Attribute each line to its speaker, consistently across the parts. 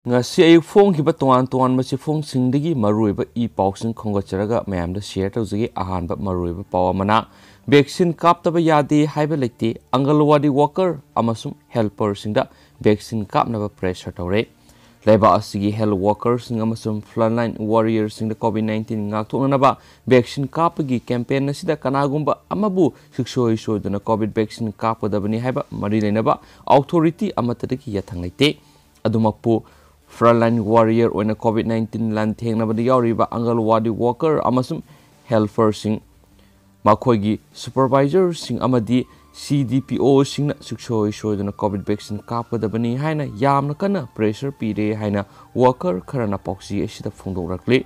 Speaker 1: ngasi ayuk phongkiba tongan tongan masi phongsingi maruiba I pausing khongacharaga mayamda share tawjagi ahanba maruiba paw amana vaccine kaptaba yade haiba lekte angalwadi worker amasum helper singda vaccine kapnaba pressure tawre leba asigi health workers amasum frontline warriors singda covid-19 ngakthonaba vaccine kapagi campaign asida kanagumba amabu siksoi soiduna covid vaccine kapadabani haiba mari lenaba authority amatadiki yathang leite adumakpu frontline warrior oina covid-19 lan thengnabadi yauriba angalwadi worker amasum helper sing makhoigi supervisor sing amadi CDPO singna siksoi soiduna covid vaccine kapadabani haina yamna kana pressure pire haina worker kharana poxi asida phongdokrakli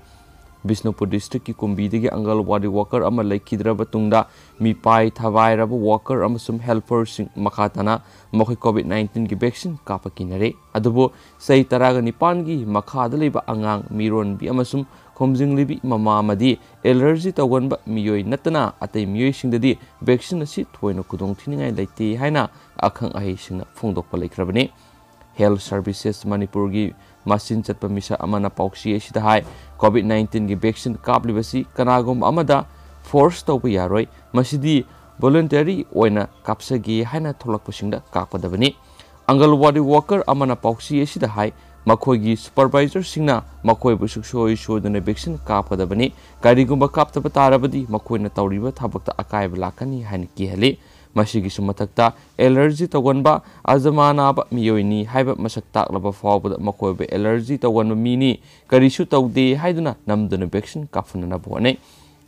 Speaker 1: Bisnupur district ki kumbidigi angalwadi worker ama laikhidraba tungda mipai thawairaba worker amasum helper sing makhatana mokhoi covid-19 ki vaccine kapakinare adubo sei taraga nipan gi makhada leba angang miron bi amasum khomjinglibi mama amadi allergy tawganba miyoi natana atei miyoi singdadi vaccine asi thoina kudong thiningai leite haina akhang ahi singna phongdokpa laikhrabani health services manipur gi masin chatpa misa amana pauksi asida hai covid-19 gi vaccine kaplibasi kanagom amada force tawba yaroi masidi voluntary oina kapsagi haina tholakpasingda kakpadabani angalwadi worker amana pauksi asida hai makhoigi supervisor singna makhoi busuk soi soduna vaccine kappadabani karigumba kaptaba tarabadi makhoina tawriba thabakta akaiba lakani haina kihali masigi sumatakta allergy tawganba azamana ba miyoini haiba masak taklaba fawbada makoiba allergy tawganba mini karisu tawde haiduna namduna vaccine kapfunana bone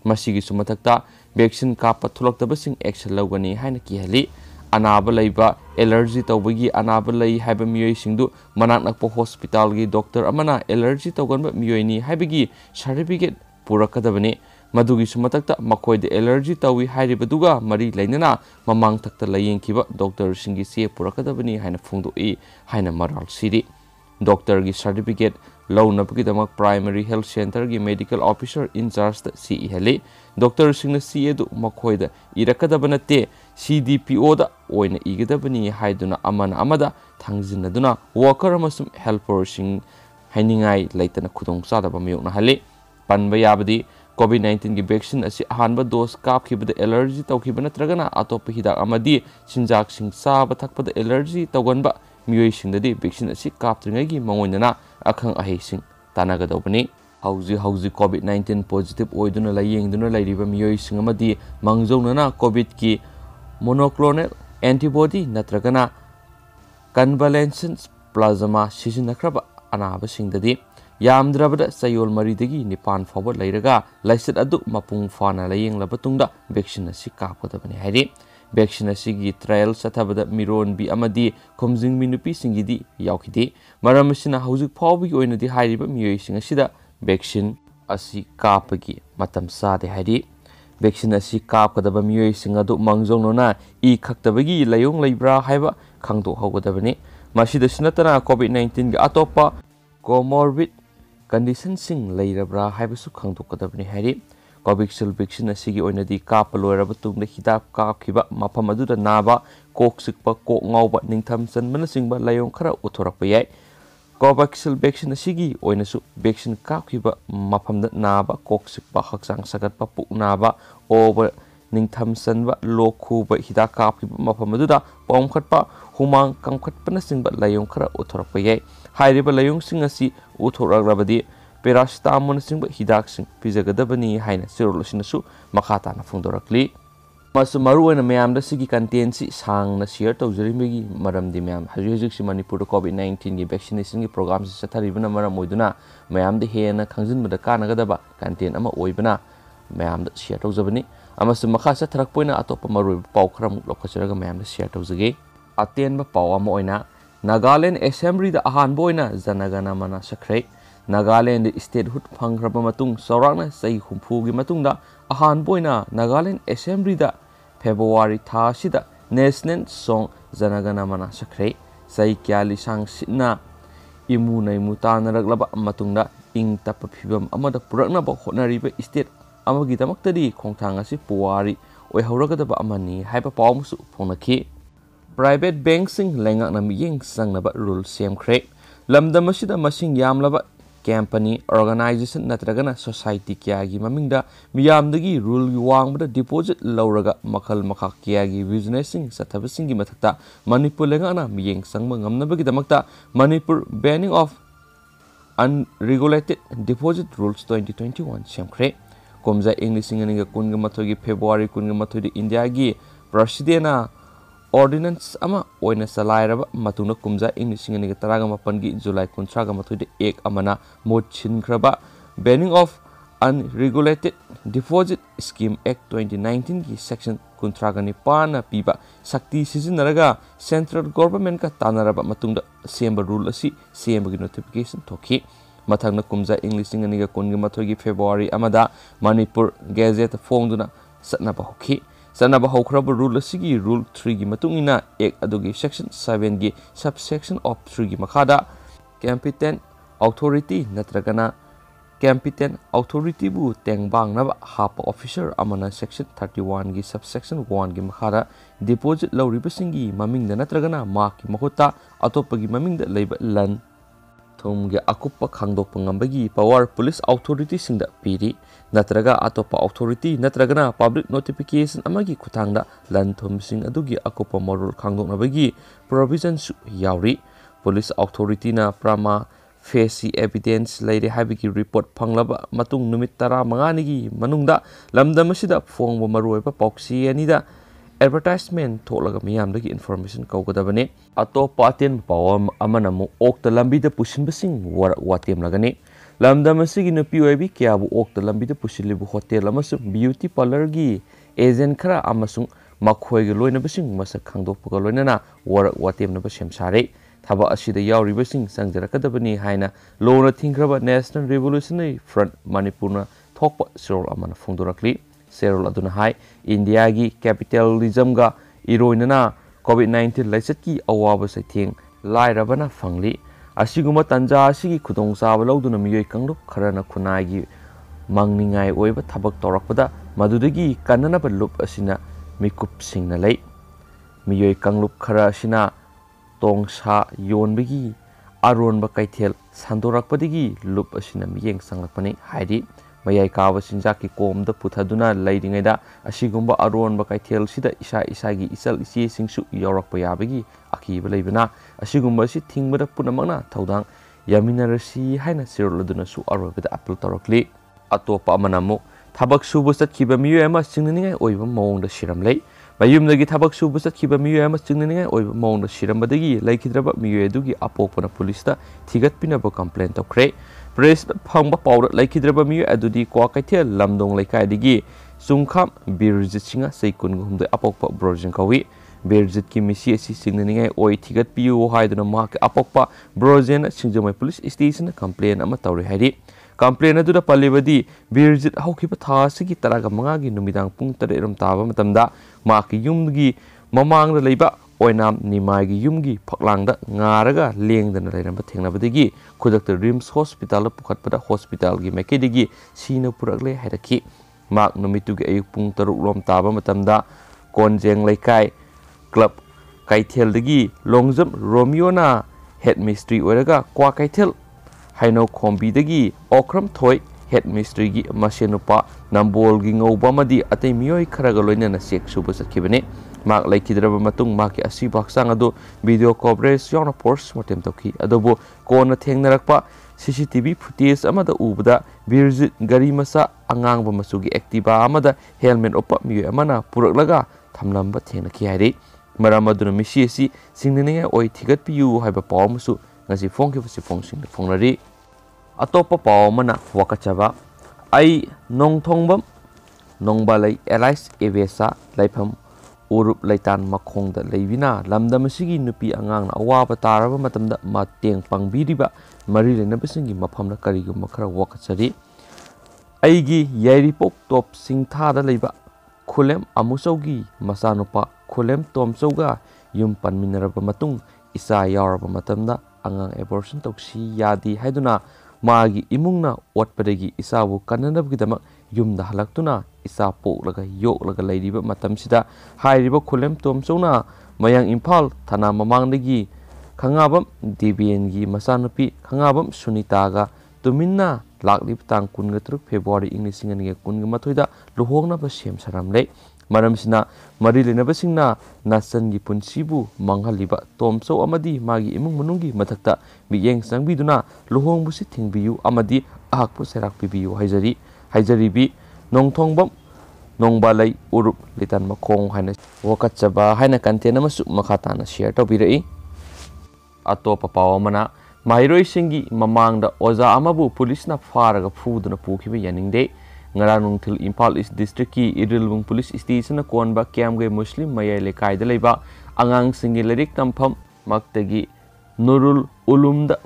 Speaker 1: masigi sumatakta vaccine kappa thulakta sing action lawgani haina kihali anaba leiba allergy tawbagi anaba lei haiba miyoi singdu manak nakpo hospital gi doctor amana allergy tawganba miyoini haibagi certificate purakadabani madugi sumatakta makoide allergy tawi hairibaduga mari lainana mamang takta layengkiba doctor singi se purakadabani haina phungdoi haina maral siri doctor gi certificate lawnabagi damak primary health center gi medical officer in charge da ci heli doctor singna ci edu makoida irakadabanate CDPO da oina igadabani haiduna amana amada thangjinaduna worker amasum helper sing hainingai laitana khudong sadaba miyokna hali panba yabadi COVID-19 की vaccine असी अहानबा dose कापखिबदा allergy तौखिबा नत्रगना अतोप हिदाक अमदी चिंजाक सिंग साब थकपदा allergy तौगनबा मियोई सिंगददी vaccine असी कापत्रिंगैगी मंगोइनना अखंग अहेसिंग तानागदौबनी हौजी COVID-19 positive ओइदुना लायेंगदुना लाइरिबा मियोई सिंग अमदी मंगजौनना Covid की monoclonal antibody नत्रगना कन्वालेंसेंट plasma सिजिनख्रबा अनाबा सिंगददी यामद्रबदा सयोल मरीदगी निपान फावबा लैरगा lysate अदु मपुंग फाना लायेंगलबा तुंगदा vaccine असि कापगदबनि हाइरि vaccine असिगी trial सथाबदा मिरोन बि अमदी खोमजिंग मिनुपि सिंगिदी यावखिदि मरमसिना हौजिक फावबि ओइनदि हाइरिबा मियोइसिंग असिदा vaccine असि कापगी मतम सादे हाइरि वैक्सीन असि कापगदबा मियोइसिंग अदु मंगजौनोना इ खक्तबगी लायोंग लैब्रा हाइबा खंगदो हौगदबनि मसिदा सिनतना कोविड-19 गे अतोपा कोमोर्बिड कंडीशन सिंग लेरब्रा हाइबसु खंगदोकदबनि हाइरि कोविशील्ड वैक्सीन असिगी ओइनदि काप लोयरब तुंगदा हिदाक कापखिबा मफम अदुदा नाबा कोक सिकपा कोक ngauba निंगथम चनबन सिंगबा लायों खरा उथोरकपा याय कोविशील्ड वैक्सीन असिगी ओइनसु वैक्सीन कापखिबा मफमदा नाबा कोक सिकपा हक्सांग सगतपा पुक नाबा ओबर निंगथम चनबा लोखुबा हिदाक कापखिबा मफम अदुदा पौमखटपा हुमांग कंखटपना सिंगबा लायों खरा उथोरकपा याय हाइरिबा लायों सिंग असि उथोरग्रबदि पेरासिटामोल सिंग हिदाक सिंग पिजगदबनी हाइना सिरोलसिनसु मखाताना फुंदोरक्ली मसु मरुवैना मयामदा सिगी कंटेंट सि सांगना शेयर तौजरिमेगी मरमदि मयाम हजि सि मणिपुर कोविड-19 गी वैक्सीनेशन गी प्रोग्राम सि सथरिबना मरम ओइदुना मयामदा हेना खंजिनबदा कानगदबा कंटेंट अमा ओइबना मयामदा शेयर तौजबनी अमसु मखा सथरकपोइना अतोप मरुव पाउ खरम लोखचरगा मयामदा शेयर तौजगे अतेनबा पाउ अमा ओइना नागालैंड असेंबली दा अहानबा ओइना जनगणना मना सख्रै नागालैंड स्टेटहुड फंग्रबा मतुंग सौरांगना सही हुंफुगी मतुंगदा अहानबा ओइना नागालैंड असेंबली दा फेब्रुवारी थासिदा नेशनल सॉन्ग जनगणना मना सख्रै सही क्याली सांगसिना इमु नैमु तानरगलबा मतुंगदा इंग तप फिबम अमदा पुरकनबा होटनरिबा स्टेट अमगिदमक्तदी खोंथांग असि पुवारी ओइहौरगदबा अमनी हाइबा पावमुसु फोंनखि private bank Singh लेंगाकना मियेंग संगनबा rule सेमख्रे lamdam asida masing yamlaba company organization natragana society kyagi mamingda miyamdagi rule wangbada deposit lauraga makhal makha kyagi business sing sathabasing gi mathakta manipur lengana miyeng sangma ngamnabagi damakta manipur banning of unregulated deposit rules 2021 semkhre komja english inga kunga mathogi february kunga mathodi india gi president ordinance ama oina salairaba matuna kumja english inga taraga mapan gi july kuntraga mathodi ek amana mochin khraba banning of unregulated deposit scheme act 2019 gi section kuntraga ni pana piba sakti sizinaraga central government ka tanaraba matungda semba rule asi semba gi notification thoki mathangna kumja english inga kunga mathogi february amada manipur gazette fongduna satnaba hoki sanaba hokraba rule asigi rule 3 gi matungina ek adugi section 7 gi subsection of 3 gi makhada competent authority natragana competent authority bu tengbang naba hapa officer amana section 31 gi subsection 1 gi makhada deposit lawribasingi mamingda natragana mark gi mahuta atopa gi mamingda leiba lan thumge akuppa khangdokpa ngambagi power police authority singda piri natraga atopa authority natragana public notification amagi kuthangda lan thumsing adugi akuppa morul khangdoknabagi provision su yauri police authority na prama facie evidence leire habiki report phanglaba matung numit 15 ni gi manungda lamdamasida phongba maroiba pauksi anida advertisement tholaga miyamdagi information kawgadabane atopa aten pawam amanamu okta lambida pusinbasing watem lagane lamdamasigi nupi oibi kyabu okta lambida pusilibu hotel amasung beauty parlor gi agent khara amasung makhoige loinabasing masak khangdokpaga loinana watem na basem sare thaba asida yauribasing sangjarakadabani haina lona thingraba national revolutionary front manipurna thokpa sirol amana phongdorakli serol aduna hai india gi capitalism ga iroinana covid-19 laisat ki awaba saitheng lairabana phangli asiguma tanja asigi khudong saba lawduna miyoi kanglup kharana khunai gi mangningai oiba thabak torakpada madudagi kanana ba lup asina mikup singna lei miyoi kanglup khara asina tongsa yonbagi aron ba kaithel sandorakpadagi lup asina miyeng sanglakpani haidi mayai kawa sinjaki komda puthaduna leiringaida asigumba aronba kaithel sida isa isagi isal isi singsu yorakpa yabagi akiba leibana asigumba si thingbada punamangna thaudang yaminarasi haina sirladuna su arobada appeal torakli atopa amanamu thabak subu satkiba miyo ama singningai oiba mawongda siramlei mayumdagi thabak subu satkiba miyo ama singningai oiba mawongda sirambadagi laikhidraba miyo edugi apokpana police thigatpinaba complaint tokre press phangba pawda laikhidraba miyo adudi kwa kaithel lamdong laikai digi sungkham birjit singa seikun gumde apokpa brojin kawi birjit ki misi asi singningai oi thigat piu haiduna mak apokpa brojin singjamai police station complaint ama tawri hairi complaint adura palibadi birjit haukiba thasigi taraga manga gi numidang pung 3 ram taba matamda mak yumgi mamangda leiba oinam nimai gi yumgi phaklangda ngaraga lengdana leiramba thengnabadagi khudakta rims hospital pukhatpada hospital gi mekedigi sina purakle hairaki mak numitugi ayuk pung 3 rom taba matamda konjeng laikai club kaithel longjam romiona headmistress oiraga kwa kaithel haino khombi dagi okram thoi headmistress gi masenupa nambol gi ngauba madi atei mioi kharaga loinana sek suba sakhibane mak laikhidraba matung maki asi baksang adu video coverage yona post mortem toki adobo kona thengnarakpa cctv footage amada ubada birjit gari masa angangba masugi activa amada helmet opa mioi amana puraklaga thamlamba thenaki hairi maramaduna misi asi singninga oi thigat piu haiba pawmusu ngasi phongki basi phongsing phongnari atopa pawmana wakachaba ai nongthongbam nongbalai allies evesa laifam urup laitan makhongda leibina lamdamasigi nupi angang awaba taraba matamda mateng pangbiriba mari lenabasingi maphamna karigum makhara wakachari aigi yairipok top singthada leiba khulem amusaugi masanupa khulem tomsauga yum panminaraba matung isa yaraba matamda angang abortion toksi yadi haiduna magi imungna watpadagi isabu kananabgidamak yumda halaktuna isa poklaga yoklaga leiriba matamsida hairiba khulem tomsona mayang imphal thana mamangdagi Khangabam Dibiengi Masanupi Khangabam Sunitaga Tuminna Laklip Tang Kungatruk February English Singing Kungamatoida Luhongnaba Shem Saramle Maramsina Marilinabasingna Nasangi Punsibu Manghaliba Tomso Amadi Magi Imung Munungi Matakta Biyeng Sangbiduna Luhong Busi Tingbiu Amadi Ahakpu Serak Bibiu Haijaribi Nongtongbam Nongbalai Urup Litan Makong Haina Wakachaba Haina Kantena Masuk Makatana share to Birai Atopa Pawamana Mahiroi Singi Mamangda Oza Amabu Police na Faraga Food na Pukiba Yaning Day Ngaranung til Impal East District ki Irilbung Police Station na Konba Kiamge Muslim Maya Lekai da Leba Angang Singi Lirik Tampam Maktagi Nurul Ulumda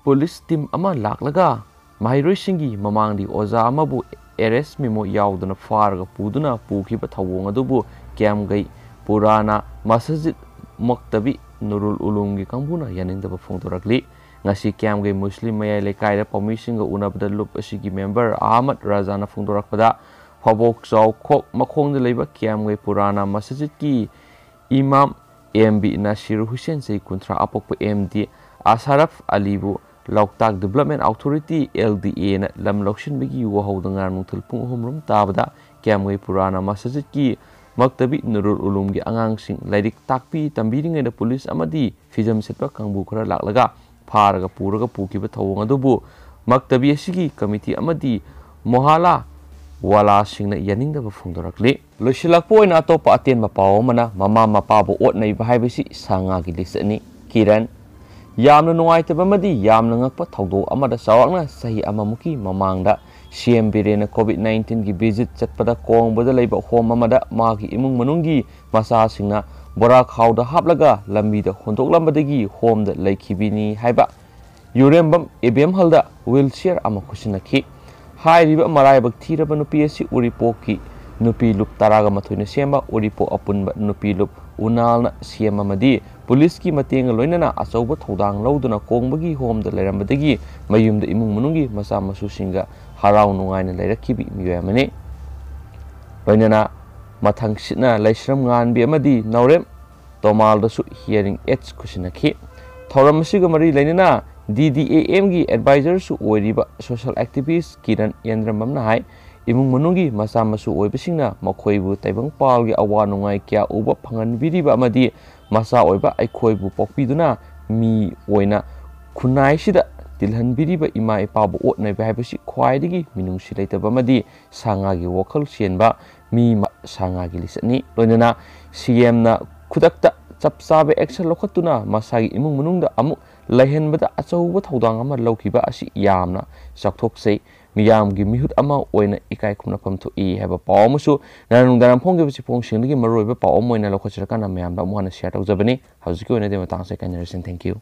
Speaker 1: Police Team Ama Laklaga Mahiroi Singi Mamangdi Oza Amabu Arrest Memo Yaudana Faraga Puduna Pukiba Tawong Adubu Kiamge Purana Masajid Maktabi Nurul Ulumgi Kambuna Yaning da Fongtorakli Ngasi Kiamge Muslim Maya Lekai Pamising Unabda Loop Asigi member Ahmad Razana Fundorakpada Pabok Zau Kok Makong the Labor Kiamge Purana Masajid ki Imam MB Nasir Hussein Say Kuntra Apok MD Asharaf Alibu Lauktak Development Authority LDA na Lam Lokshin Bigi Wahodangar Mutil Pung Humrum Tabada Kiamge Purana Masajid ki Maktabi Nurul Ulumgi Angang Sing Lairik Takpi Tambiring the police Amadi Fijam Setpa Kangbu Kara Laklaga Paraga Puraga Pukiba Tawong Adubu Maktabi Asigi Committee Amadi Mohala Wala Singna Yaning the Fundorakli Lushilakpo in Atopa Aten Mapawamana Mama Mapabo Otnai Bahibisi Sangagi Lisani Kiran Yamna Noaita Bamadi Yamnangapa Taudo Amada Sawakna Sahi Amamuki Mamangda CM Birena COVID-19 ki visit Chatpada Kong Badalaiba Home Amada Magi Imung Manungi Machasingna Borakhao da Haplaga Lambi da hundoklamle home da Laikibini Haiba Yurembam Ibemhal da wheelchair Amakusinaki Hai Riba Marai Baktira Nupi Uripoki Nupi Lup Taraga Matuina Sema Uripo Apunba Nupi Lup Unalna Siema Madi Police ki Mating Loinana Asoba Todang Louduna Kongbagi home da Lerambadagi Mayum da Imung Munungi Masama Susinga Harau Nungaina Lerakibi Muyamane Loinana Matang Sitna Laisram Ngan Biamadi Naurem Tomal Dasu Hearing H Kusinaki Thoram Sigamari Lenina DDAM gi advisor su oiriba social activist Kiran Yandramamna hai Imung Munungi Masamasu Oibasingna Makoibu Taibang Pal gi awa nungai kya uba phangan biriba amadi masa oiba aikhoibu pokpiduna mi oina khunai sida tilhan biriba ima ipabu otnai baibasi khwaidigi minungsi leitaba amadi sangagi wakal sienba mi sangagi lisani loinana CM na khudakta chapsabe action lokhatuna masagi imung munungda amu laihenbada achauba thodang ama laukiba asi yamna sakthokse miyamgi mihut ama oina ikai khumna pamtho I haba pawmusu nanung daram phongge bisi phongsingi maroiba pawmoina lokhachira kana mayamda muhana share tawjabani hauji ko ina de matang se kanyaresin thank you